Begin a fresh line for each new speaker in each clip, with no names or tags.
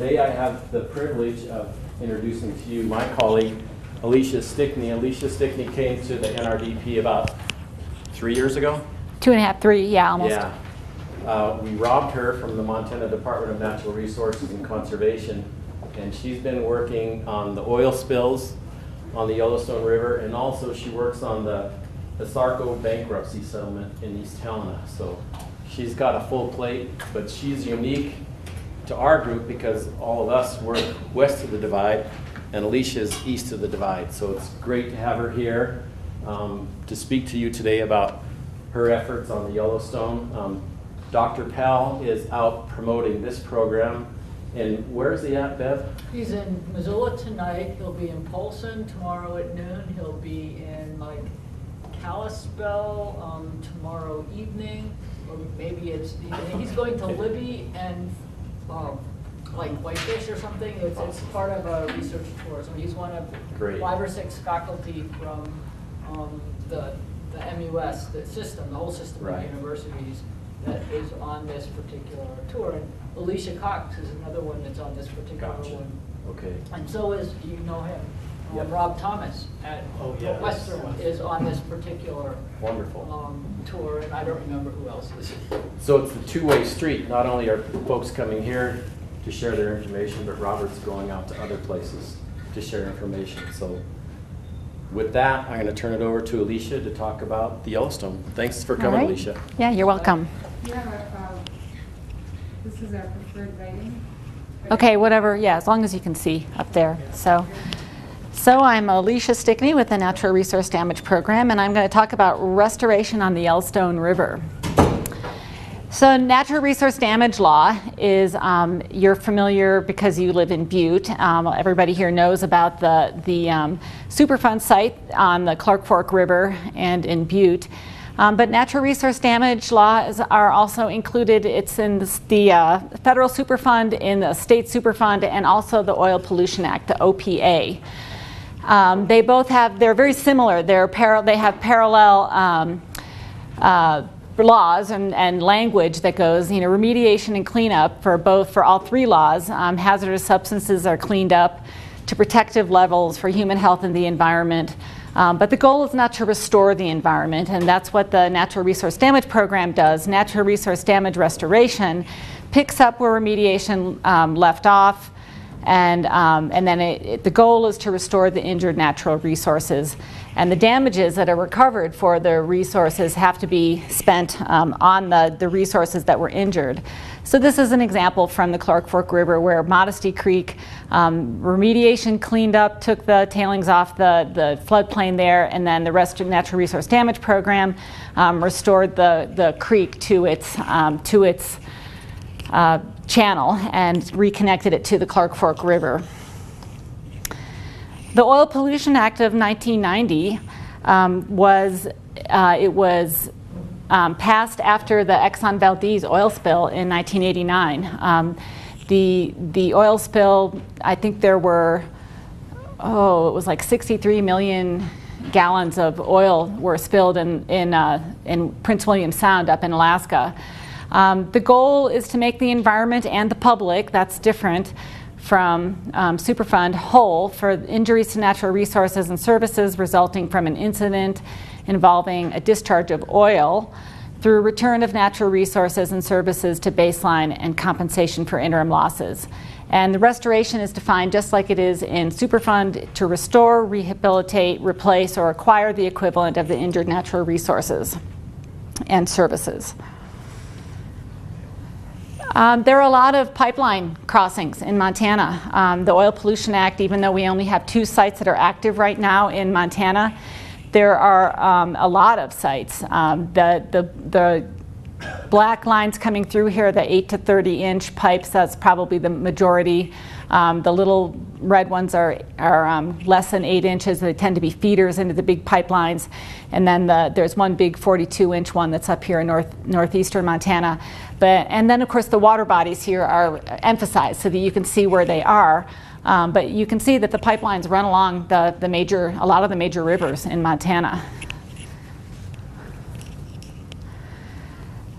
today I have the privilege of introducing to you my colleague, Alicia Stickney. Alicia Stickney came to the NRDP about 3 years ago.
2.5, 3, yeah, almost.
Yeah. We robbed her from the Montana Department of Natural Resources and Conservation, and she's been working on the oil spills on the Yellowstone River, and also she works on the Sarco bankruptcy settlement in East Helena. So she's got a full plate, but she's unique to our group because all of us work west of the divide and Alicia's east of the divide. So it's great to have her here to speak to you today about her efforts on the Yellowstone. Dr. Pell is out promoting this program. And where is he at, Bev?
He's in Missoula tonight. He'll be in Polson tomorrow at noon. He'll be in like Kalispell tomorrow evening, or maybe he's going to Libby and like Whitefish or something. It's part of a research tour. So he's one of 5 or 6 faculty from the MUS, the system, the whole system of universities that is on this particular tour. And Alicia Cox is another one that's on this particular one.
Okay.
And so is, you know him, Rob Thomas at Western is on this particular tour, and I don't remember who else is.
So it's a two-way street. Not only are folks coming here to share their information, but Robert's going out to other places to share information. So with that, I'm going to turn it over to Alicia to talk about the Yellowstone. Thanks for coming, Alicia.
Yeah, you're welcome.
This is our preferred writing.
Okay, whatever, yeah, as long as you can see up there. So I'm Alicia Stickney with the Natural Resource Damage Program, and I'm going to talk about restoration on the Yellowstone River. So natural resource damage law is, you're familiar because you live in Butte. Everybody here knows about the Superfund site on the Clark Fork River and in Butte. But natural resource damage laws are also included. It's in the federal Superfund, in the state Superfund, and also the Oil Pollution Act, the OPA. They both have, they're very similar. They have parallel laws and language that goes, remediation and cleanup for all 3 laws. Hazardous substances are cleaned up to protective levels for human health and the environment. But the goal is not to restore the environment, and that's what the Natural Resource Damage Program does. Natural Resource Damage Restoration picks up where remediation left off, and then the goal is to restore the injured natural resources. And the damages that are recovered for the resources have to be spent on the resources that were injured. So this is an example from the Clark Fork River where Modesty Creek remediation cleaned up, took the tailings off the floodplain there, and then the Natural Resource Damage Program restored the creek to its channel and reconnected it to the Clark Fork River. The Oil Pollution Act of 1990 was passed after the Exxon Valdez oil spill in 1989. The oil spill, I think there were, it was like 63 million gallons of oil were spilled in Prince William Sound up in Alaska. The goal is to make the environment and the public, that's different from Superfund, whole for injuries to natural resources and services resulting from an incident involving a discharge of oil through return of natural resources and services to baseline and compensation for interim losses. And the restoration is defined just like it is in Superfund to restore, rehabilitate, replace, or acquire the equivalent of the injured natural resources and services. There are a lot of pipeline crossings in Montana. The Oil Pollution Act, even though we only have 2 sites that are active right now in Montana, there are a lot of sites. The black lines coming through here, the 8 to 30 inch pipes, that's probably the majority. The little red ones are less than 8 inches. They tend to be feeders into the big pipelines. And then there's one big 42-inch one that's up here in northeastern Montana. And then, of course, the water bodies here are emphasized so that you can see where they are. But you can see that the pipelines run along a lot of the major rivers in Montana.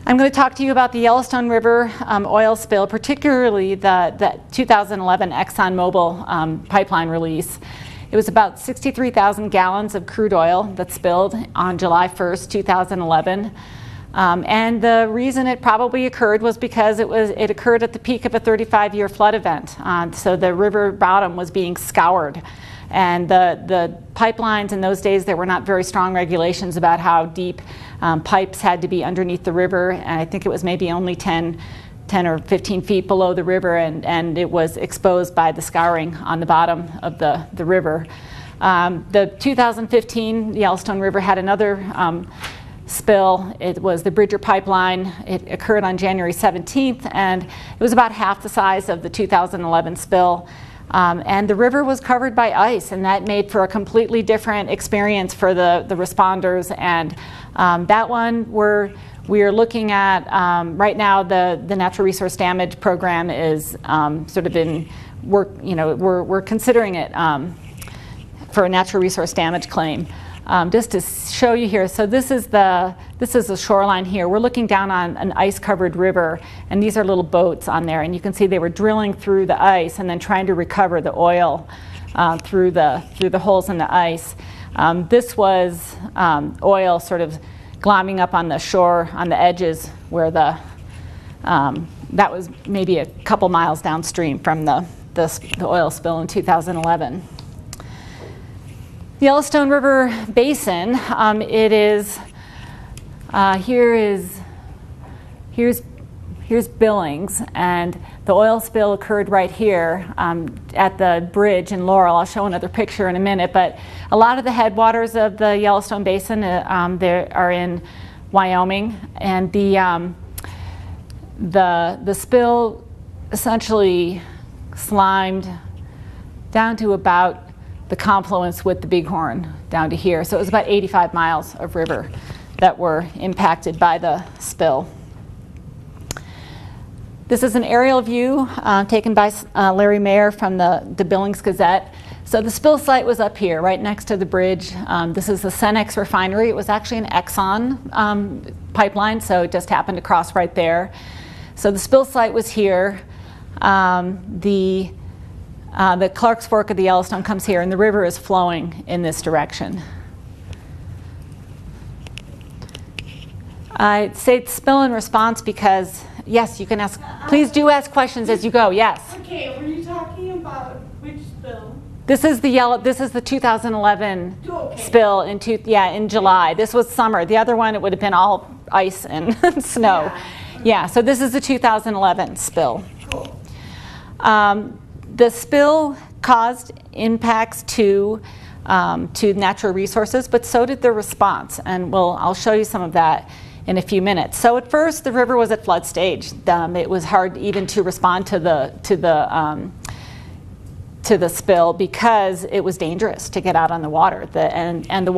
I'm going to talk to you about the Yellowstone River oil spill, particularly the 2011 ExxonMobil pipeline release. It was about 63,000 gallons of crude oil that spilled on July 1st, 2011. And the reason it probably occurred was because it occurred at the peak of a 35-year flood event. So the river bottom was being scoured. And the pipelines in those days, there were not very strong regulations about how deep pipes had to be underneath the river. And I think it was maybe only 10 or 15 feet below the river, and it was exposed by the scouring on the bottom of the river. The 2015 Yellowstone River had another spill. It was the Bridger pipeline. It occurred on January 17th, and it was about half the size of the 2011 spill. And the river was covered by ice, and that made for a completely different experience for the responders. And that one we are looking at right now. The natural resource damage program is sort of in work. We're considering it for a natural resource damage claim. Just to show you here, so this is the shoreline here. We're looking down on an ice-covered river, and these are little boats on there. And you can see they were drilling through the ice and then trying to recover the oil through the holes in the ice. This was oil sort of glomming up on the shore, on the edges, where that was maybe a couple miles downstream from the oil spill in 2011. The Yellowstone River Basin, it is, here's Billings, and the oil spill occurred right here at the bridge in Laurel. I'll show another picture in a minute, but a lot of the headwaters of the Yellowstone Basin they are in Wyoming, and the spill essentially slimed down to about the confluence with the Bighorn down to here. So it was about 85 miles of river that were impacted by the spill. This is an aerial view taken by Larry Mayer from the Billings Gazette. So the spill site was up here, right next to the bridge. This is the Cenex refinery. It was actually an Exxon pipeline, so it just happened to cross right there. So the spill site was here. The Clark's Fork of the Yellowstone comes here, and the river is flowing in this direction. I say spill and response because, yes, you can ask, please do ask questions as you go, yes.
Okay, were you talking about which spill?
This is the 2011 spill in July. This was summer. The other one, it would have been all ice and snow. Yeah, so this is the 2011 spill.
Cool.
The spill caused impacts to natural resources, but so did the response, and I'll show you some of that in a few minutes. So at first, the river was at flood stage. It was hard even to respond to the spill because it was dangerous to get out on the water. The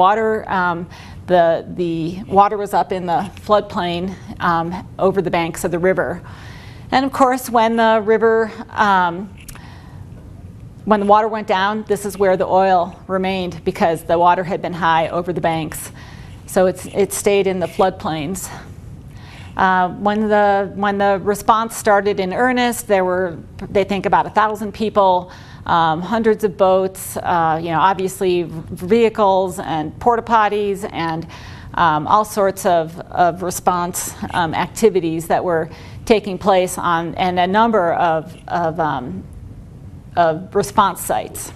water was up in the floodplain over the banks of the river, and of course, when the water went down, this is where the oil remained because the water had been high over the banks. So it stayed in the floodplains. When the response started in earnest, they think about 1,000 people, hundreds of boats, obviously vehicles and porta potties and all sorts of response activities that were taking place and a number of response sites.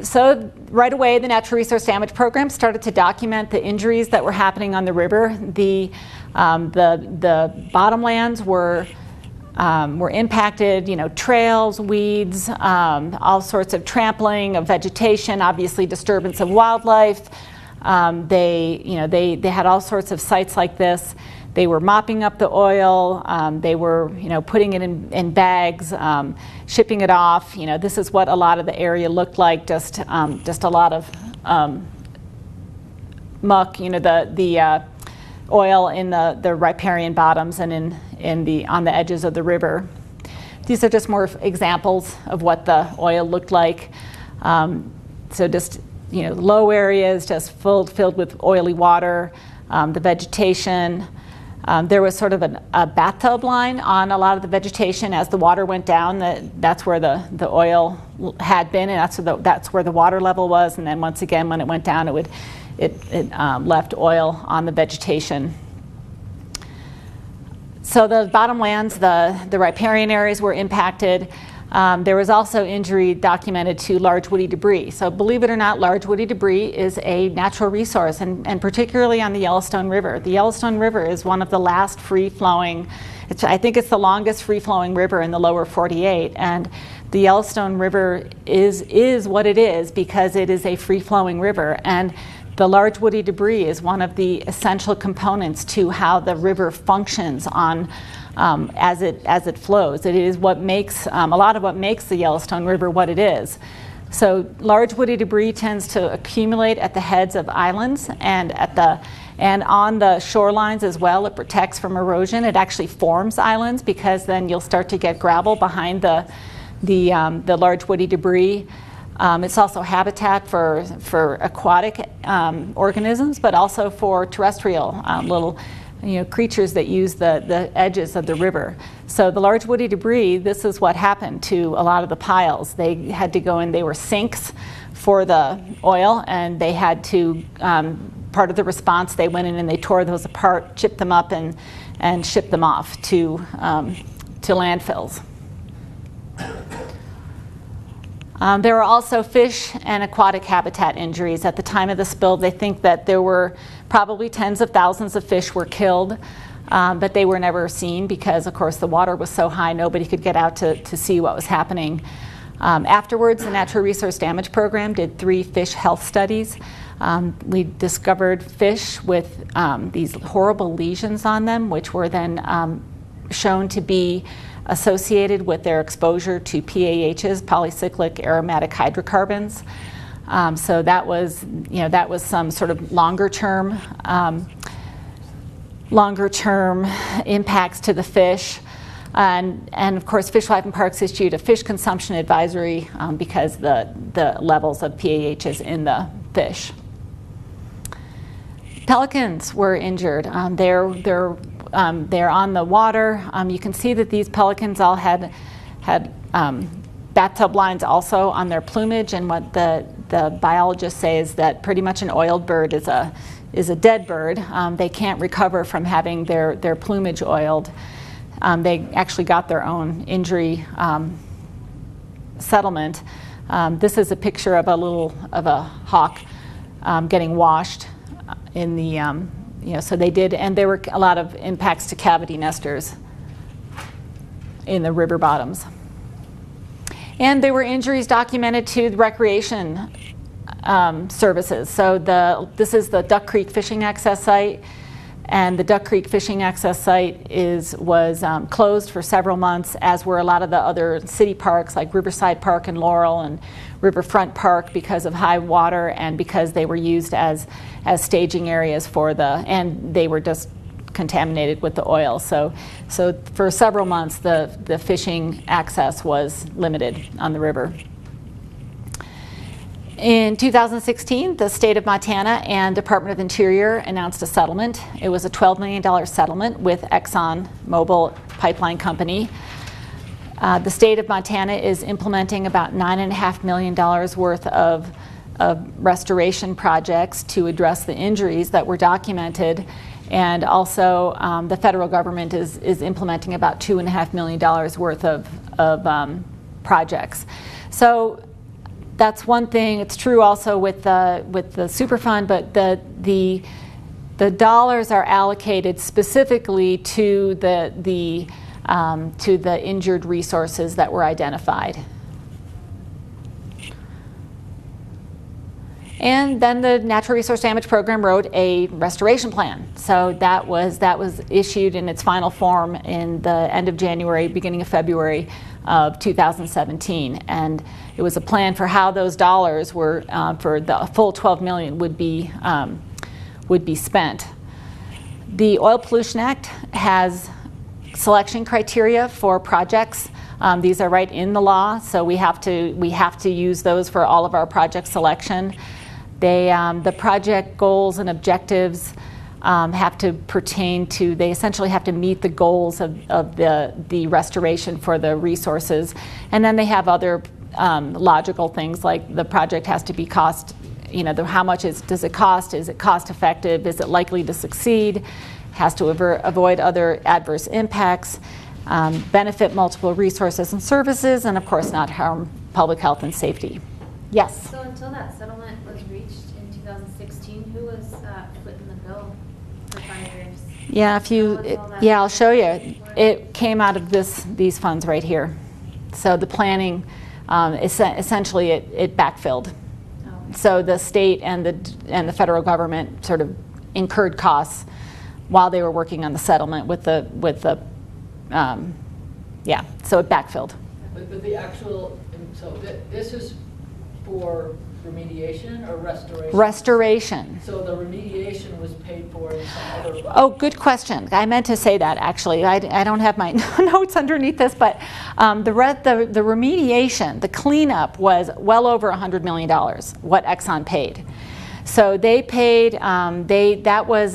So right away, the Natural Resource Damage Program started to document the injuries that were happening on the river. The bottomlands were impacted, trails, weeds, all sorts of trampling of vegetation, obviously disturbance of wildlife. They had all sorts of sites like this. They were mopping up the oil. They were, putting it in bags, shipping it off. This is what a lot of the area looked like. Just a lot of muck. The oil in the riparian bottoms and on the edges of the river. These are just more examples of what the oil looked like. So just low areas just filled with oily water. The vegetation. There was sort of a bathtub line on a lot of the vegetation. As the water went down, that's where the oil had been, and that's where the water level was. And then once again, when it went down, it left oil on the vegetation. So the bottomlands, the riparian areas were impacted. There was also injury documented to large woody debris. So believe it or not, large woody debris is a natural resource, and particularly on the Yellowstone River. The Yellowstone River is one of the last free-flowing, I think it's the longest free-flowing river in the lower 48, and the Yellowstone River is what it is because it is a free-flowing river. And the large woody debris is one of the essential components to how the river functions on as it flows. It is what makes a lot of what makes the Yellowstone River what it is. So large woody debris tends to accumulate at the heads of islands and on the shorelines as well. It protects from erosion. It actually forms islands because then you'll start to get gravel behind the large woody debris. It's also habitat for aquatic organisms, but also for terrestrial little creatures that use the edges of the river. So the large woody debris, this is what happened to a lot of the piles. They had to go in, they were sinks for the oil, and they had to, part of the response, they went in and they tore those apart, chipped them up, and shipped them off to landfills. There were also fish and aquatic habitat injuries. At the time of the spill, they think that there were probably tens of thousands of fish were killed, but they were never seen because, of course, the water was so high, nobody could get out to see what was happening. Afterwards, the Natural Resource Damage Program did 3 fish health studies. We discovered fish with these horrible lesions on them, which were then shown to be associated with their exposure to PAHs, polycyclic aromatic hydrocarbons. So that was some sort of longer term impacts to the fish. And of course, Fish, Life and Parks issued a fish consumption advisory because the levels of PAHs in the fish. Pelicans were injured. They're on the water. You can see that these pelicans all had bathtub lines also on their plumage, and what the biologists say is that pretty much an oiled bird is a dead bird. They can't recover from having their plumage oiled. They actually got their own injury settlement. This is a picture of a hawk getting washed in the so they did, and there were a lot of impacts to cavity nesters in the river bottoms. And there were injuries documented to the recreation services. So this is the Duck Creek Fishing Access Site, and the Duck Creek Fishing Access Site was closed for several months, as were a lot of the other city parks like Riverside Park and Laurel and Riverfront Park, because of high water and because they were used as staging areas and they were just contaminated with the oil. So for several months the fishing access was limited on the river. In 2016, the state of Montana and Department of Interior announced a settlement. It was a $12 million settlement with ExxonMobil Pipeline Company. The state of Montana is implementing about $9.5 million worth of restoration projects to address the injuries that were documented. And also the federal government is implementing about $2.5 million worth of projects. So that's one thing. It's true also with the Superfund, but the dollars are allocated specifically to the injured resources that were identified. And then the Natural Resource Damage Program wrote a restoration plan. So that was issued in its final form in the end of January, beginning of February of 2017. And it was a plan for how those dollars were, for the full $12 million would be spent. The Oil Pollution Act has selection criteria for projects. These are right in the law, so we have to use those for all of our project selection. The project goals and objectives have to pertain to, they essentially have to meet the goals of the restoration for the resources. And then they have other logical things like the project has to be cost, how much does it cost? Is it cost effective? Is it likely to succeed? Has to avoid other adverse impacts, benefit multiple resources and services, and of course not harm public health and safety. Yes?
So until that settlement was reached in 2016, who was footing the bill for 5 years?
Yeah, I'll show you. It came out of these funds right here. So the planning, essentially it backfilled.
Oh.
So the state and the federal government sort of incurred costs while they were working on the settlement with the so it backfilled.
But the actual, so this is for remediation or restoration?
Restoration.
So the remediation was paid for in some other...
Oh, good question. I meant to say that actually. I don't have my notes underneath this, but the remediation, the cleanup was well over $100 million, what Exxon paid. So they paid, that was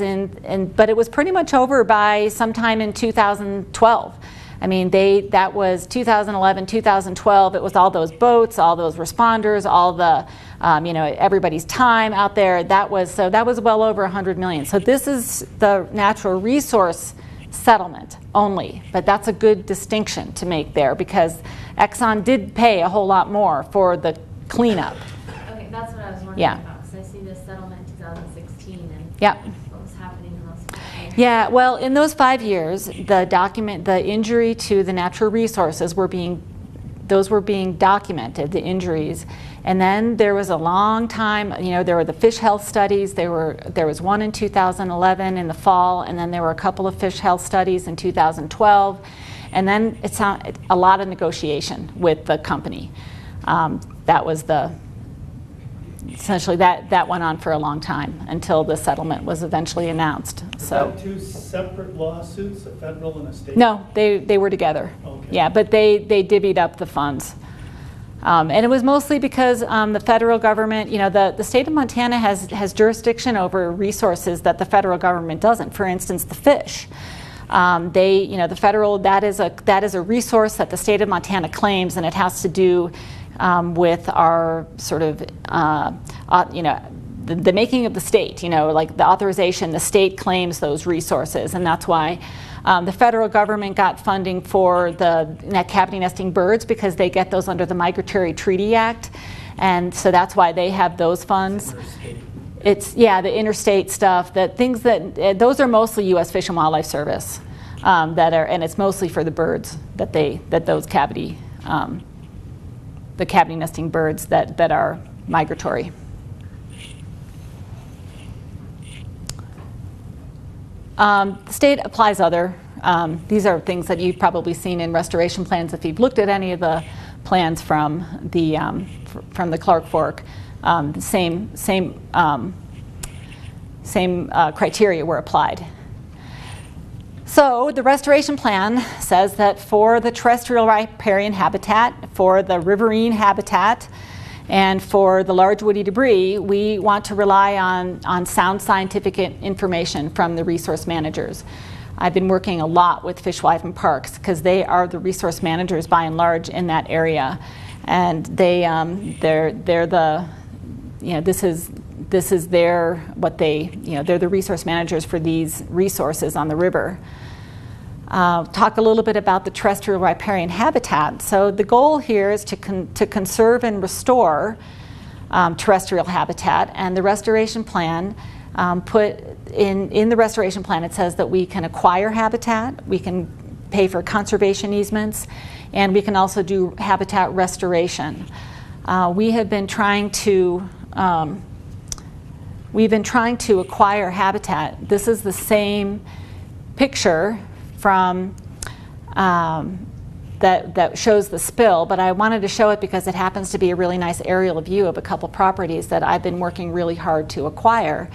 but it was pretty much over by sometime in 2012. I mean, that was 2011, 2012. It was all those boats, all those responders, all the, everybody's time out there. That was well over 100 million. So this is the natural resource settlement only, but that's a good distinction to make there because Exxon did pay a whole lot more for the cleanup.
Okay, that's what I was wondering
Yeah.
about because I see this settlement in 2016 and
Yeah.
what was happening in those 5 years.
Yeah, well, in those 5 years, the injury to the natural resources were being documented, the injuries. And then there was a long time, there were the fish health studies. There was one in 2011 in the fall, and then there were a couple of fish health studies in 2012. And then it's a lot of negotiation with the company. That was essentially that went on for a long time until the settlement was eventually announced. So
Are that two separate lawsuits, a federal and a state?
no, they were together.
Okay.
Yeah, but they divvied up the funds. And it was mostly because the federal government, the state of Montana has jurisdiction over resources that the federal government doesn't. For instance, the fish. The federal, that is a resource that the state of Montana claims, and it has to do with our sort of, the making of the state, like the authorization, the state claims those resources, and that's why the federal government got funding for the cavity nesting birds because they get those under the Migratory Treaty Act, and so that's why they have those funds. It's the interstate stuff, those are mostly U.S. Fish and Wildlife Service and it's mostly for the birds the cavity nesting birds that are migratory. The state applies other. These are things that you've probably seen in restoration plans if you've looked at any of the plans from the Clark Fork. The same criteria were applied. So the restoration plan says that for the terrestrial riparian habitat, for the riverine habitat, and for the large woody debris, we want to rely on sound scientific information from the resource managers. I've been working a lot with Fish, Wildlife, and Parks because they are the resource managers by and large in that area, and they're the this is they're the resource managers for these resources on the river. Talk a little bit about the terrestrial riparian habitat. So the goal here is to conserve and restore terrestrial habitat, and the restoration plan in the restoration plan it says that we can acquire habitat, we can pay for conservation easements, and we can also do habitat restoration. We've been trying to acquire habitat. This is the same picture from that shows the spill, but I wanted to show it because it happens to be a really nice aerial view of a couple properties that I've been working really hard to acquire.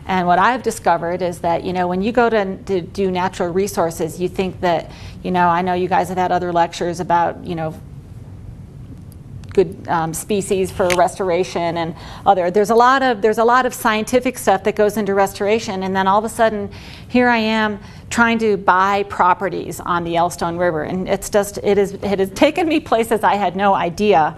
And what I've discovered is that, when you go to do natural resources, you think that, I know you guys have had other lectures about, species for restoration and other. There's a lot of scientific stuff that goes into restoration, and then all of a sudden, here I am trying to buy properties on the Yellowstone River, and it has taken me places I had no idea.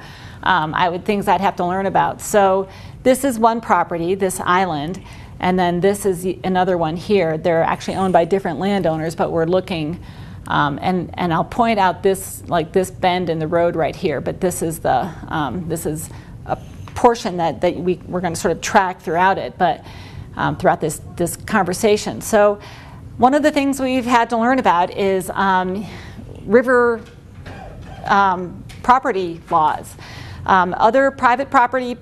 Things I'd have to learn about. So this is one property, this island, and then this is another one here. They're actually owned by different landowners, but we're looking. And I'll point out this bend in the road right here, but this is a portion that we're going to sort of track throughout it, but throughout this conversation. So one of the things we've had to learn about is river property laws. Other private property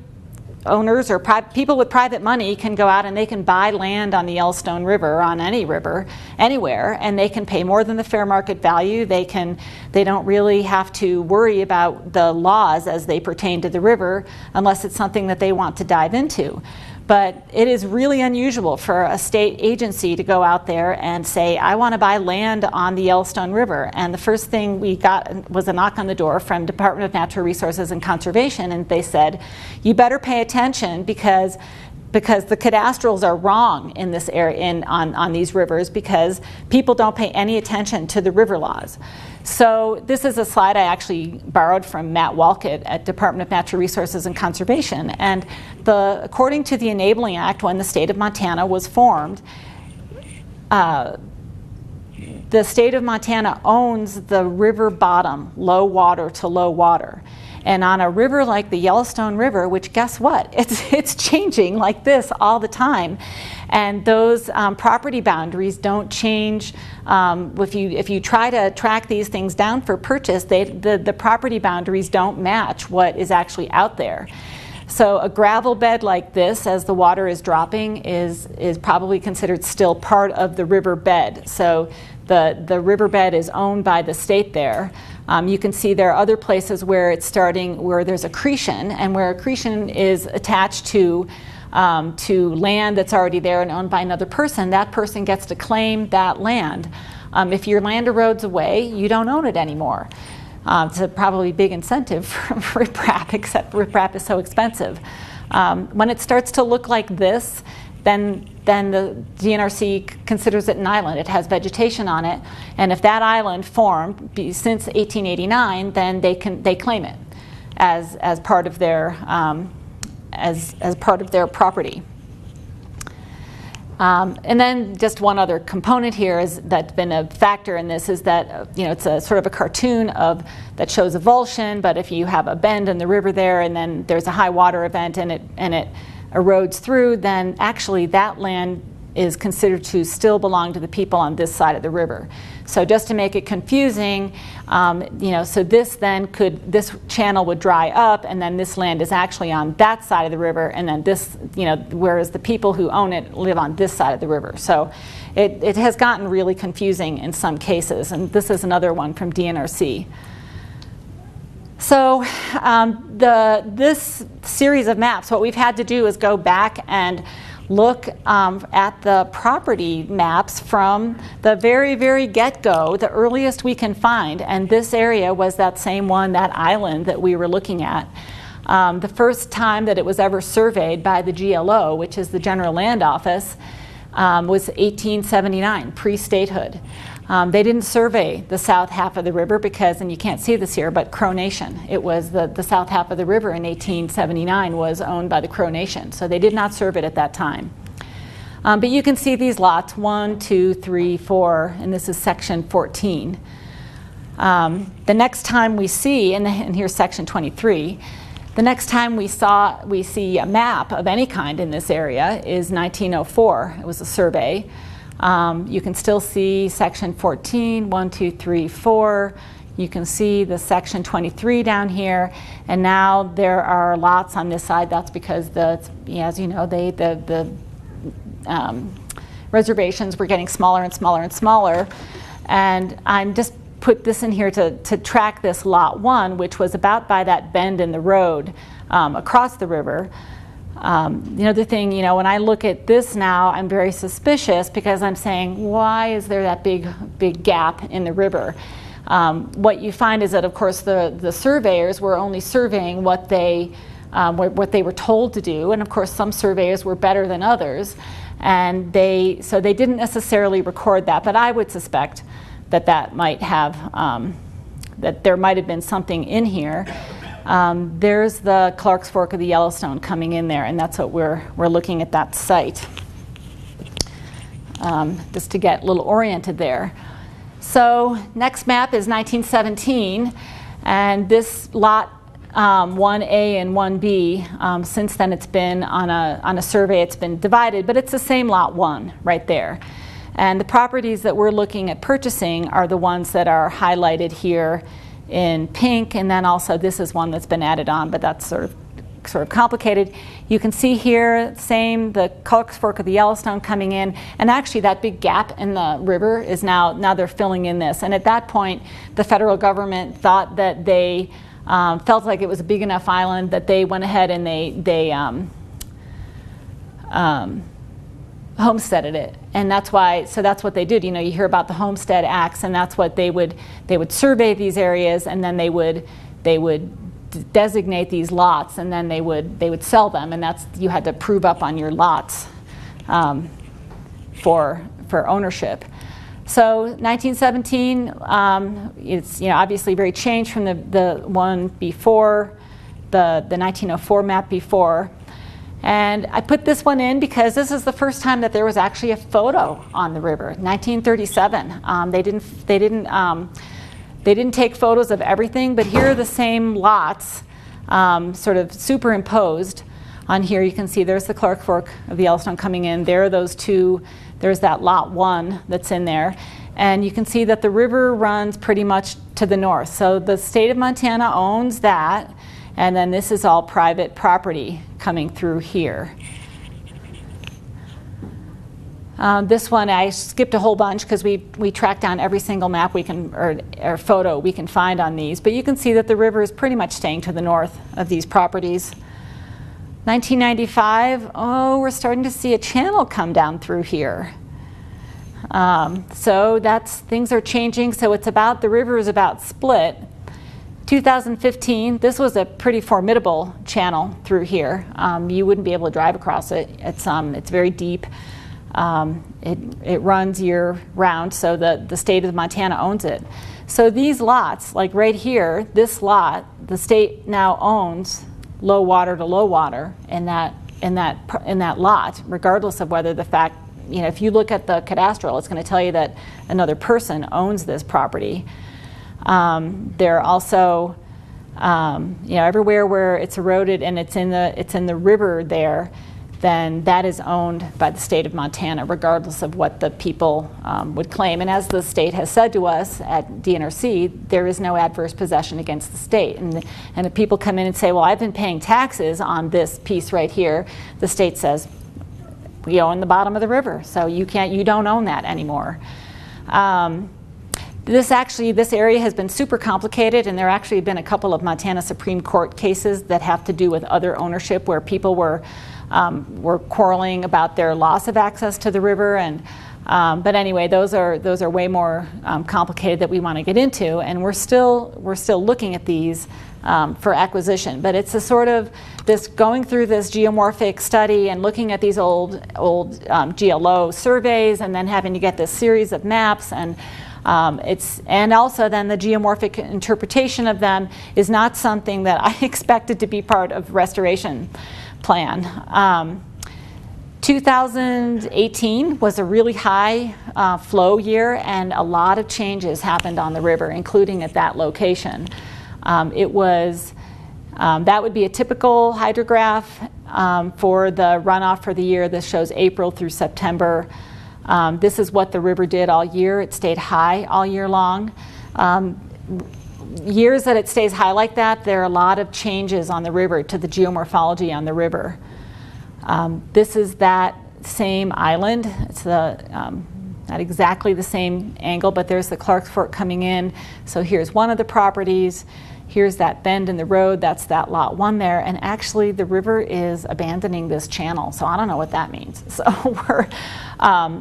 owners or people with private money can go out and they can buy land on the Yellowstone River, on any river, anywhere, and they can pay more than the fair market value. They don't really have to worry about the laws as they pertain to the river unless it's something that they want to dive into. But it is really unusual for a state agency to go out there and say, I want to buy land on the Yellowstone River. And the first thing we got was a knock on the door from Department of Natural Resources and Conservation, and they said, you better pay attention because the cadastrals are wrong in this area, on these rivers, because people don't pay any attention to the river laws. So this is a slide I actually borrowed from Matt Walcott at Department of Natural Resources and Conservation. And according to the Enabling Act, when the state of Montana was formed, the state of Montana owns the river bottom, low water to low water. And on a river like the Yellowstone River, which guess what? It's changing like this all the time. And those property boundaries don't change. If you try to track these things down for purchase, the property boundaries don't match what is actually out there. So a gravel bed like this, as the water is dropping, is probably considered still part of the river bed. So the river bed is owned by the state there. You can see there are other places where it's starting, where there's accretion, and where accretion is attached to land that's already there and owned by another person. That person gets to claim that land. If your land erodes away, you don't own it anymore. It's a probably big incentive for riprap, except riprap is so expensive. When it starts to look like this, then the DNRC considers it an island. It has vegetation on it, and if that island formed since 1889, then they claim it as part of their as part of their property. And then just one other component here that's been a factor in this is that it's a sort of a cartoon that shows a avulsion, but if you have a bend in the river there and then there's a high water event and it erodes through, then actually that land is considered to still belong to the people on this side of the river. So just to make it confusing, so this channel would dry up, and then this land is actually on that side of the river, and then this, whereas the people who own it live on this side of the river. So it has gotten really confusing in some cases, and this is another one from DNRC. So this series of maps, what we've had to do is go back and look at the property maps from the very, very get-go, the earliest we can find. And this area was that same one, that island that we were looking at. The first time that it was ever surveyed by the GLO, which is the General Land Office, was 1879, pre-statehood. They didn't survey the south half of the river because, and you can't see this here, but Crow Nation. It was the south half of the river in 1879 was owned by the Crow Nation, so they did not survey it at that time. But you can see these lots, 1, 2, 3, 4, and this is section 14. The next time we see, and here's section 23, the next time we see a map of any kind in this area is 1904. It was a survey. You can still see section 14, 1, 2, 3, 4. You can see the section 23 down here, and now there are lots on this side. That's because as you know, the reservations were getting smaller and smaller and smaller. And I'm just put this in here to track this lot 1, which was about by that bend in the road across the river. The other thing, when I look at this now, I'm very suspicious because I'm saying, why is there that big gap in the river? What you find is that, of course, the surveyors were only surveying what they were told to do, and of course some surveyors were better than others, and so they didn't necessarily record that. But I would suspect that might have that there might have been something in here. There's the Clark's Fork of the Yellowstone coming in there, and that's what we're looking at, that site, just to get a little oriented there. So next map is 1917, and this lot 1A and 1B, since then it's been on a survey, it's been divided, but it's the same lot 1 right there. And the properties that we're looking at purchasing are the ones that are highlighted here in pink, and then also this is one that's been added on, but that's sort of complicated. You can see here, the Clark's Fork of the Yellowstone coming in, and actually that big gap in the river is now they're filling in this. And at that point, the federal government thought that they felt like it was a big enough island that they went ahead and they homesteaded it. And that's what they did. You know, you hear about the Homestead Acts, and that's what they would survey these areas, and then they would designate these lots, and then they would sell them, and you had to prove up on your lots for ownership. So 1917, it's obviously very changed from the one before, the 1904 map before. And I put this one in because this is the first time that there was actually a photo on the river. 1937. They didn't take photos of everything, but here are the same lots, sort of superimposed on here. You can see there's the Clark Fork of the Yellowstone coming in. There are those two. There's that lot 1 that's in there. And you can see that the river runs pretty much to the north. So the state of Montana owns that. And then this is all private property coming through here. This one I skipped a whole bunch because we tracked down every single map we can or photo we can find on these. But you can see that the river is pretty much staying to the north of these properties. 1995, we're starting to see a channel come down through here. So things are changing. So the river is about split. 2015, this was a pretty formidable channel through here. You wouldn't be able to drive across it. It's very deep. It runs year round, so the state of Montana owns it. So these lots, like right here, this lot, the state now owns low water to low water in that lot, regardless of whether the fact, if you look at the cadastral, it's going to tell you that another person owns this property. There are also, everywhere where it's eroded and it's in the river there, then that is owned by the state of Montana, regardless of what the people would claim. And as the state has said to us at DNRC, there is no adverse possession against the state. And if people come in and say, well, I've been paying taxes on this piece right here, the state says, we own the bottom of the river, so you don't own that anymore. This area has been super complicated, and there actually have been a couple of Montana Supreme Court cases that have to do with other ownership where people were quarreling about their loss of access to the river. But anyway, those are way more complicated that we want to get into, and we're still looking at these for acquisition. But it's a sort of this going through this geomorphic study and looking at these old GLO surveys, and then having to get this series of maps, and also then the geomorphic interpretation of them is not something that I expected to be part of restoration plan. 2018 was a really high flow year, and a lot of changes happened on the river, including at that location. That would be a typical hydrograph for the runoff for the year. This shows April through September. This is what the river did all year. It stayed high all year long. Years that it stays high like that, there are a lot of changes on the river to the geomorphology on the river. This is that same island. It's not exactly the same angle, but there's the Clark's Fork coming in. So here's one of the properties. here's that bend in the road, that's that lot 1 there, and actually the river is abandoning this channel, so I don't know what that means. So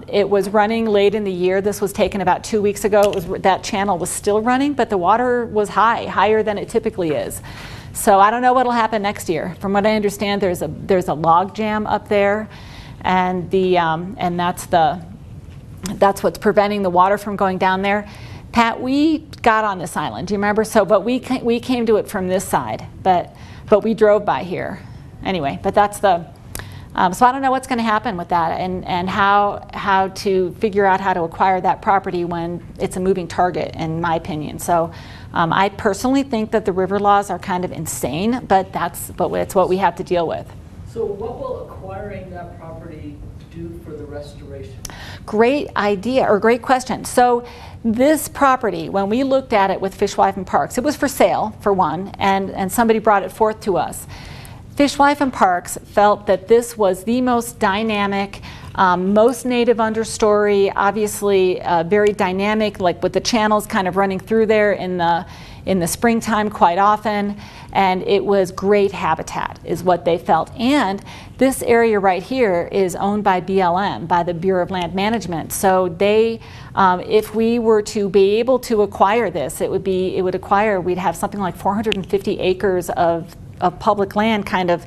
it was running late in the year. This was taken about 2 weeks ago. That channel was still running, but the water was higher than it typically is. So I don't know what will happen next year. From what I understand, there's a log jam up there, and that's what's preventing the water from going down there. Pat, we got on this island, do you remember? So, but we came to it from this side, but we drove by here. Anyway, but that's the, so I don't know what's going to happen with that, and how to figure out how to acquire that property when it's a moving target, in my opinion. So I personally think that the river laws are kind of insane, but it's what we have to deal with.
So what will acquiring that property do for the restoration?
Great idea, or great question. So this property, when we looked at it with Fishwife and Parks, it was for sale, for one, and somebody brought it forth to us. Fishwife and Parks felt that this was the most dynamic, most native understory, obviously very dynamic, like with the channels kind of running through there in the springtime quite often, and it was great habitat is what they felt. And this area right here is owned by BLM, by the Bureau of Land Management. So they, if we were to be able to acquire this, we'd have something like 450 acres of public land kind of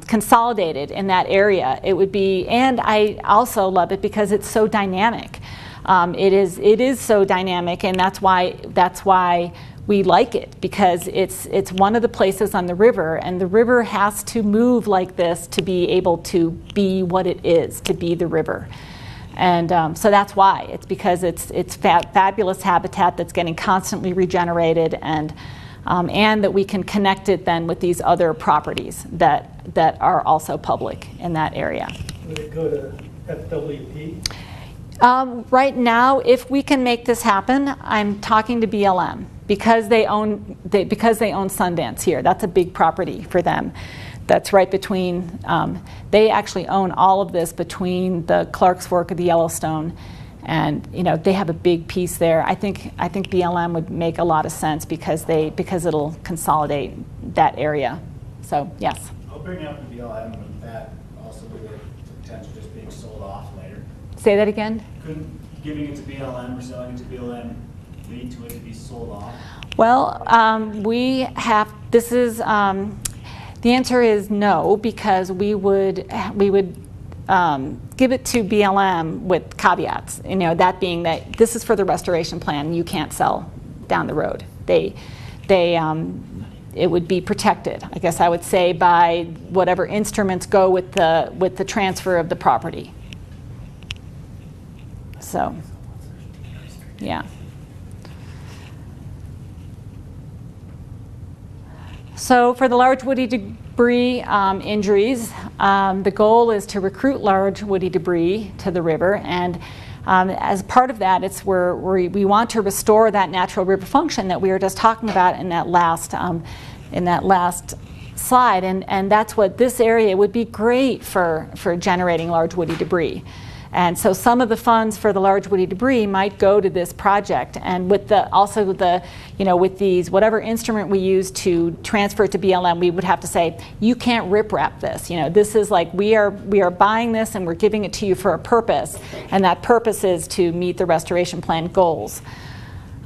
consolidated in that area. It would be, and I also love it because it's so dynamic. It is so dynamic, and that's why we like it, because it's one of the places on the river, and the river has to move like this to be able to be what it is, to be the river. And so that's why. It's because it's fabulous habitat that's getting constantly regenerated, and that we can connect it then with these other properties that are also public in that area.
Would it go to FWP?
Right now, if we can make this happen, I'm talking to BLM because they own Sundance here. That's a big property for them. That's right between. They actually own all of this between the Clark's Fork of the Yellowstone, and they have a big piece there. I think BLM would make a lot of sense because it'll consolidate that area. So yes.
I'll bring up the BLM with that also with the potential just being sold off later.
Say that again?
Couldn't giving it to BLM or selling it to BLM lead to it to be sold off?
Well, the answer is no, because we would give it to BLM with caveats. That being that this is for the restoration plan. You can't sell down the road. It would be protected, I guess I would say, by whatever instruments go with the transfer of the property. So, yeah. So for the large woody debris injuries, the goal is to recruit large woody debris to the river, and as part of that, we want to restore that natural river function that we were just talking about in that last slide, and that's what this area would be great for generating large woody debris. And so some of the funds for the large woody debris might go to this project, and with with these whatever instrument we use to transfer it to BLM, we would have to say, you can't riprap this. This is like we are buying this and we're giving it to you for a purpose, and that purpose is to meet the restoration plan goals.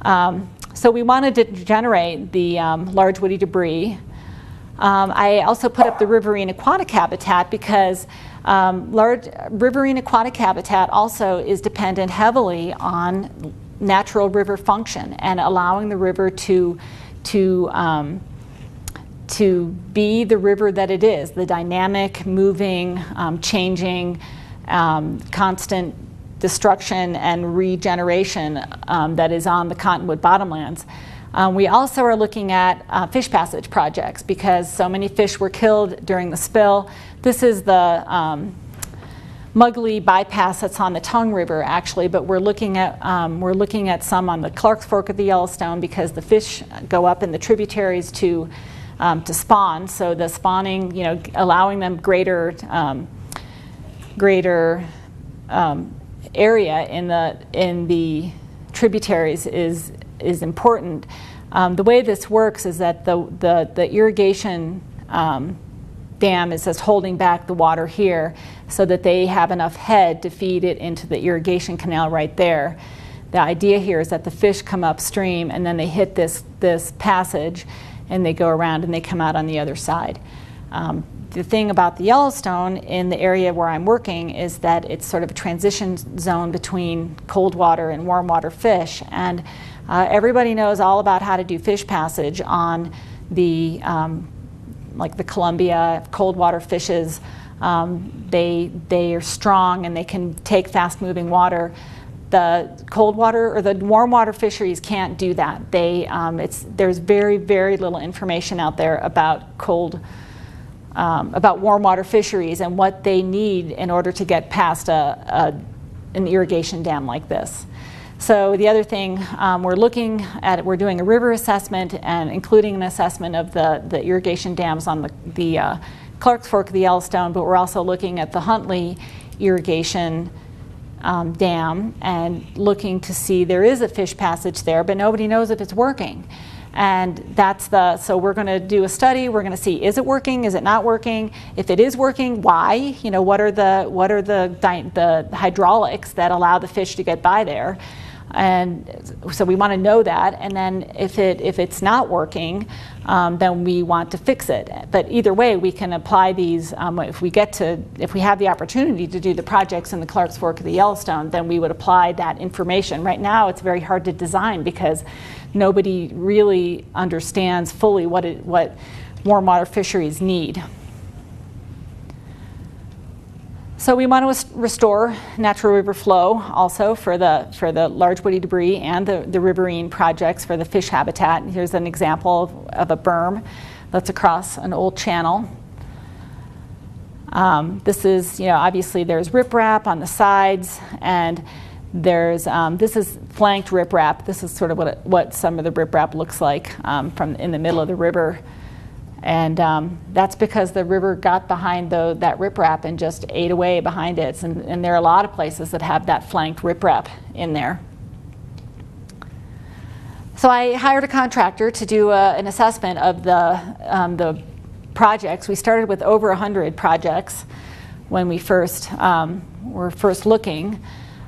So we wanted to generate the large woody debris. I also put up the riverine aquatic habitat because large riverine aquatic habitat also is dependent heavily on natural river function and allowing the river to be the river that it is, the dynamic, moving, changing, constant destruction and regeneration that is on the Cottonwood bottomlands. We also are looking at fish passage projects because so many fish were killed during the spill. This is the Mugley bypass that's on the Tongue River, actually, but we're looking at some on the Clark's Fork of the Yellowstone because the fish go up in the tributaries to spawn. So the spawning, allowing them greater area in the tributaries is important. The way this works is that the irrigation dam is just holding back the water here so that they have enough head to feed it into the irrigation canal right there. The idea here is that the fish come upstream and then they hit this passage and they go around and they come out on the other side. The thing about the Yellowstone in the area where I'm working is that it's sort of a transition zone between cold water and warm water fish, and everybody knows all about how to do fish passage on the like the Columbia cold water fishes. They are strong and they can take fast moving water. The cold water or the warm water fisheries can't do that. There's very, very little information out there about warm water fisheries and what they need in order to get past an irrigation dam like this. So the other thing we're doing a river assessment and including an assessment of the irrigation dams on the Clark's Fork of the Yellowstone, but we're also looking at the Huntley irrigation dam and looking to see there is a fish passage there, but nobody knows if it's working. And so we're going to do a study. We're going to see, is it working? Is it not working? If it is working, why? What are the hydraulics that allow the fish to get by there? And so we want to know that. And then if it's not working, then we want to fix it. But either way, we can apply these. If we have the opportunity to do the projects in the Clark's Fork of the Yellowstone, then we would apply that information. Right now, it's very hard to design because nobody really understands fully what warm water fisheries need. So we want to restore natural river flow also for the large woody debris and the riverine projects for the fish habitat. And here's an example of a berm that's across an old channel. This is, obviously there's riprap on the sides, and there's this is flanked riprap. This is sort of what some of the riprap looks like from in the middle of the river. And that's because the river got behind that riprap and just ate away behind it. And there are a lot of places that have that flanked riprap in there. So I hired a contractor to do an assessment of the projects. We started with over 100 projects when we were first looking.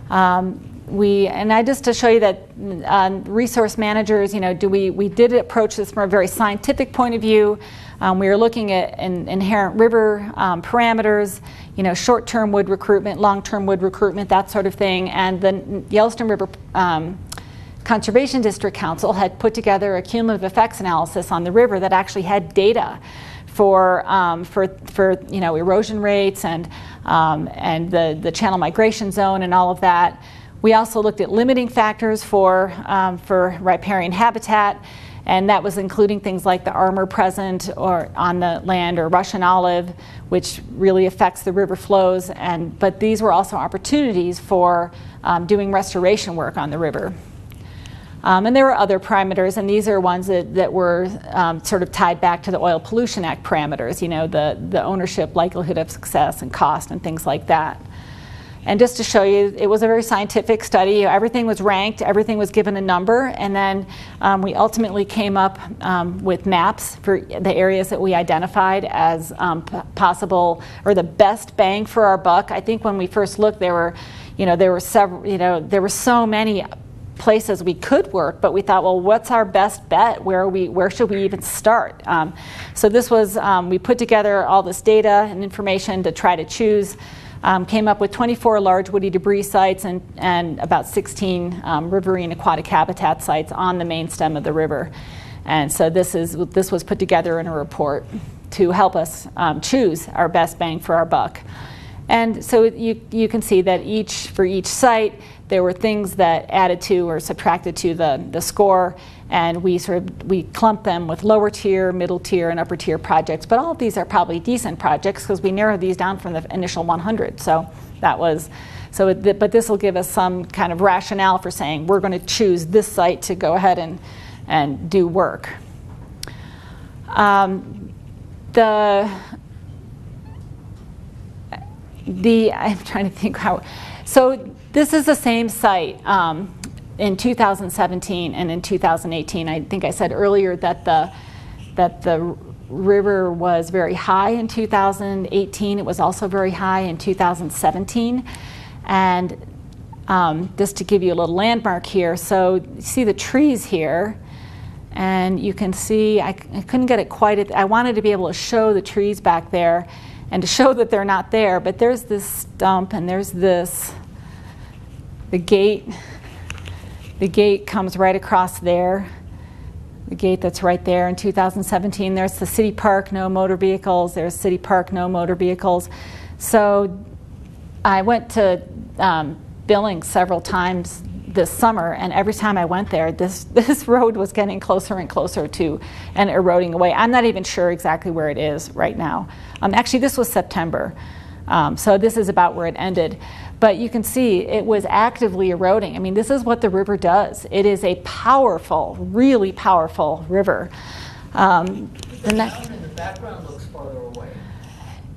Just to show you that resource managers, we did approach this from a very scientific point of view. We were looking at inherent river parameters, short-term wood recruitment, long-term wood recruitment, that sort of thing. And the Yellowstone River Conservation District Council had put together a cumulative effects analysis on the river that actually had data for erosion rates and the channel migration zone and all of that. We also looked at limiting factors for riparian habitat, and that was including things like the armor present or on the land or Russian olive, which really affects the river flows. But these were also opportunities for doing restoration work on the river. And there were other parameters, and these are ones that were sort of tied back to the Oil Pollution Act parameters, the ownership, likelihood of success, and cost, and things like that. And just to show you, it was a very scientific study. Everything was ranked, everything was given a number, and then we ultimately came up with maps for the areas that we identified as possible or the best bang for our buck. I think when we first looked, there were so many places we could work, but we thought, well, what's our best bet? Where should we even start? So this was, we put together all this data and information to try to choose. Came up with 24 large woody debris sites and about 16 riverine aquatic habitat sites on the main stem of the river. And so this was put together in a report to help us choose our best bang for our buck. And so you can see that for each site, there were things that added to or subtracted to the score, and we clumped them with lower tier, middle tier, and upper tier projects. But all of these are probably decent projects because we narrowed these down from the initial 100. But this will give us some kind of rationale for saying we're going to choose this site to go ahead and do work. I'm trying to think how. So this is the same site in 2017 and in 2018. I think I said earlier that the river was very high in 2018. It was also very high in 2017. And just to give you a little landmark here, so you see the trees here, and you can see, I couldn't get it quite, I wanted to be able to show the trees back there and to show that they're not there, but there's this stump and there's this, the gate comes right across there. The gate that's right there in 2017. There's the city park, no motor vehicles. There's city park, no motor vehicles. So I went to Billings several times this summer, and every time I went there, this road was getting closer and closer to and eroding away. I'm not even sure exactly where it is right now. Actually, this was September, so this is about where it ended. But you can see it was actively eroding. I mean, this is what the river does. It is a powerful, really powerful river.
The town in the background looks farther away.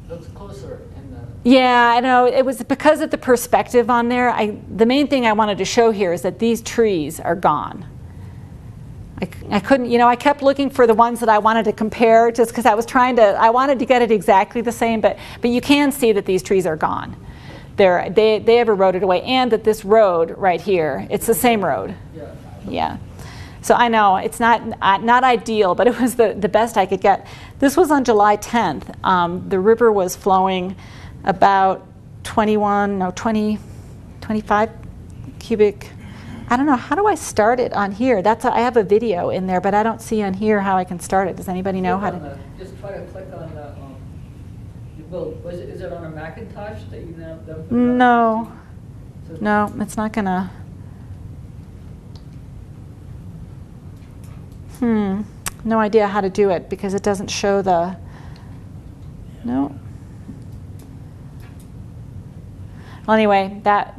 Looks closer in the...
Yeah, I know. It was because of the perspective on there. The main thing I wanted to show here is that these trees are gone. I couldn't, I kept looking for the ones that I wanted to compare just because I wanted to get it exactly the same, but you can see that these trees are gone. They have eroded away, and that this road right here, it's the same road. Yeah. So I know it's not ideal, but it was the best I could get. This was on July 10th. The river was flowing about 25 cubic. I don't know, how do I start it on here? I have a video in there, but I don't see on here how I can start it. Does anybody know how to?
Just try to click on the. Is it on a Macintosh that you now?
No, it's not gonna. No idea how to do it because it doesn't show the. No. Well, anyway, I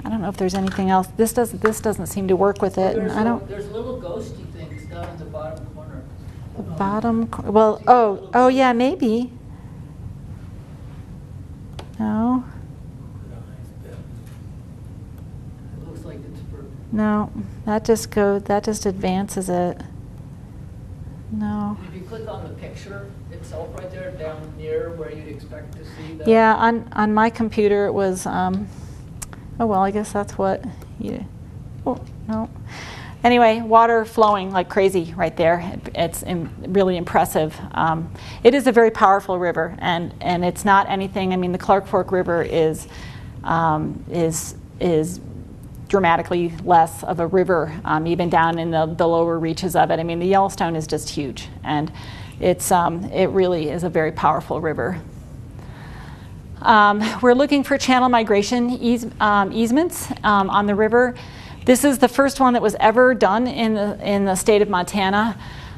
don't know if there's anything else. This doesn't seem to work with it.
There's little ghosty things down in the bottom corner.
The bottom. Well, oh yeah, maybe. No.
It looks like it's for...
No, that just advances it. No.
If you click on the picture itself right there, down near where you'd expect to see that.
Yeah, on my computer it was, oh well, I guess that's what you, oh, no. Anyway, water flowing like crazy right there. It's really impressive. It is a very powerful river, and it's not anything. I mean, the Clark Fork River is dramatically less of a river, even down in the lower reaches of it. I mean, the Yellowstone is just huge, and it really is a very powerful river. We're looking for channel migration easements on the river. This is the first one that was ever done in the state of Montana.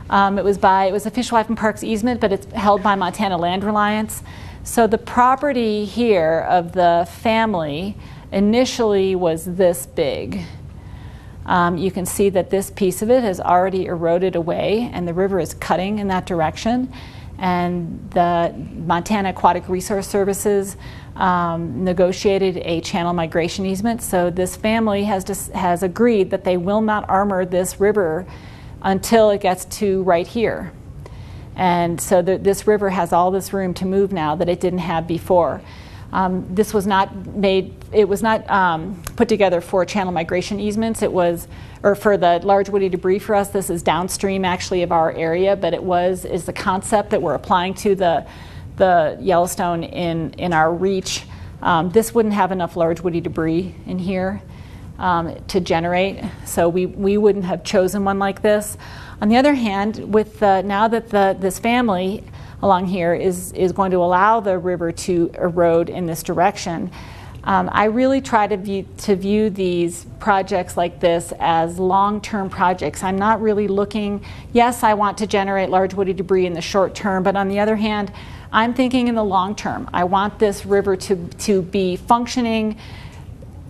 It was a Fish, Wildlife, and Parks easement, but it's held by Montana Land Reliance. So the property here of the family initially was this big. You can see that this piece of it has already eroded away, and the river is cutting in that direction. And the Montana Aquatic Resource Services negotiated a channel migration easement. So this family has agreed that they will not armor this river until it gets to right here. And so this river has all this room to move now that it didn't have before. This was not put together for channel migration easements. Or for the large woody debris for us. This is downstream actually of our area, but is the concept that we're applying to the Yellowstone in our reach. This wouldn't have enough large woody debris in here to generate, so we wouldn't have chosen one like this. On the other hand, now that this family along here is going to allow the river to erode in this direction, I really try to view these projects like this as long-term projects. I'm not really looking, yes, I want to generate large woody debris in the short term, but on the other hand, I'm thinking in the long term. I want this river to be functioning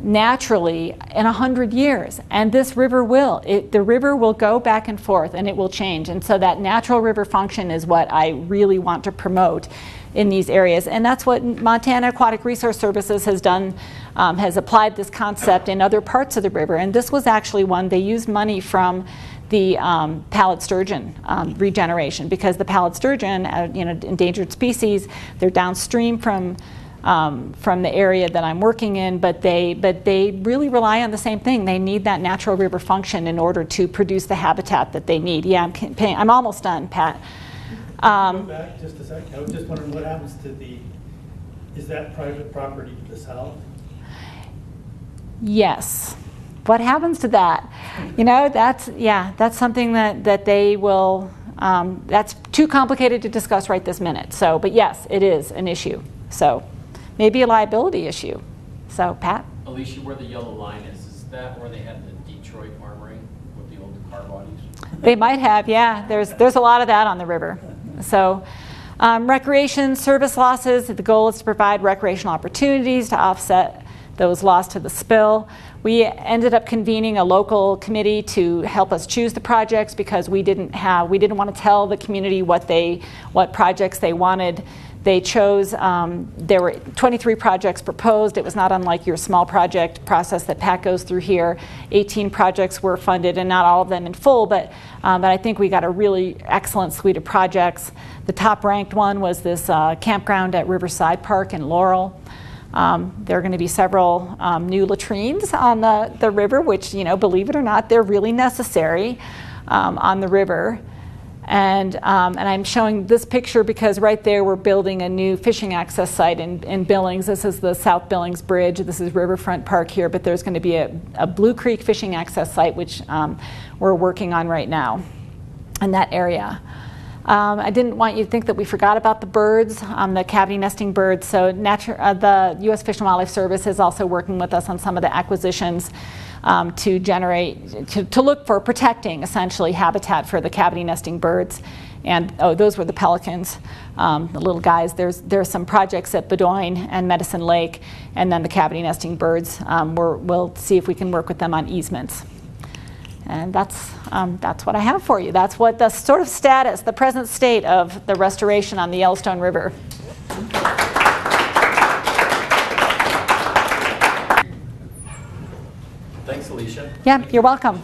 naturally in 100 years. And this river will. The river will go back and forth and it will change. And so that natural river function is what I really want to promote in these areas. And that's what Montana Aquatic Resource Services has done, has applied this concept in other parts of the river. And this was actually one, they used money from the pallid sturgeon regeneration, because the pallid sturgeon, endangered species, they're downstream from the area that I'm working in, but they really rely on the same thing. They need that natural river function in order to produce the habitat that they need. Yeah, I'm almost done, Pat.
Go back just a second. I was just wondering what happens to is that private property to the south?
Yes. What happens to that? That's something that they will, that's too complicated to discuss right this minute. So, but yes, it is an issue. So maybe a liability issue. So, Pat?
Alicia, where the yellow line is that where they had the Detroit armoring with the old car bodies?
They might have, yeah. There's a lot of that on the river. So, recreation service losses, the goal is to provide recreational opportunities to offset those lost to the spill. We ended up convening a local committee to help us choose the projects, because we didn't want to tell the community what projects they wanted. They chose, there were 23 projects proposed. It was not unlike your small project process that Pat goes through here. 18 projects were funded, and not all of them in full, but I think we got a really excellent suite of projects. The top ranked one was this campground at Riverside Park in Laurel. There are going to be several new latrines on the river, which, believe it or not, they're really necessary on the river. And I'm showing this picture because right there we're building a new fishing access site in Billings. This is the South Billings Bridge. This is Riverfront Park here, but there's going to be a Blue Creek fishing access site, which we're working on right now in that area. I didn't want you to think that we forgot about the birds, the cavity nesting birds. So the U.S. Fish and Wildlife Service is also working with us on some of the acquisitions to look for protecting, essentially, habitat for the cavity nesting birds. And those were the pelicans, the little guys. There's some projects at Bedoin and Medicine Lake, and then the cavity nesting birds. We'll see if we can work with them on easements. And that's what I have for you. That's what the sort of status, the present state of the restoration on the Yellowstone River.
Thanks, Alicia.
Yeah, you're welcome.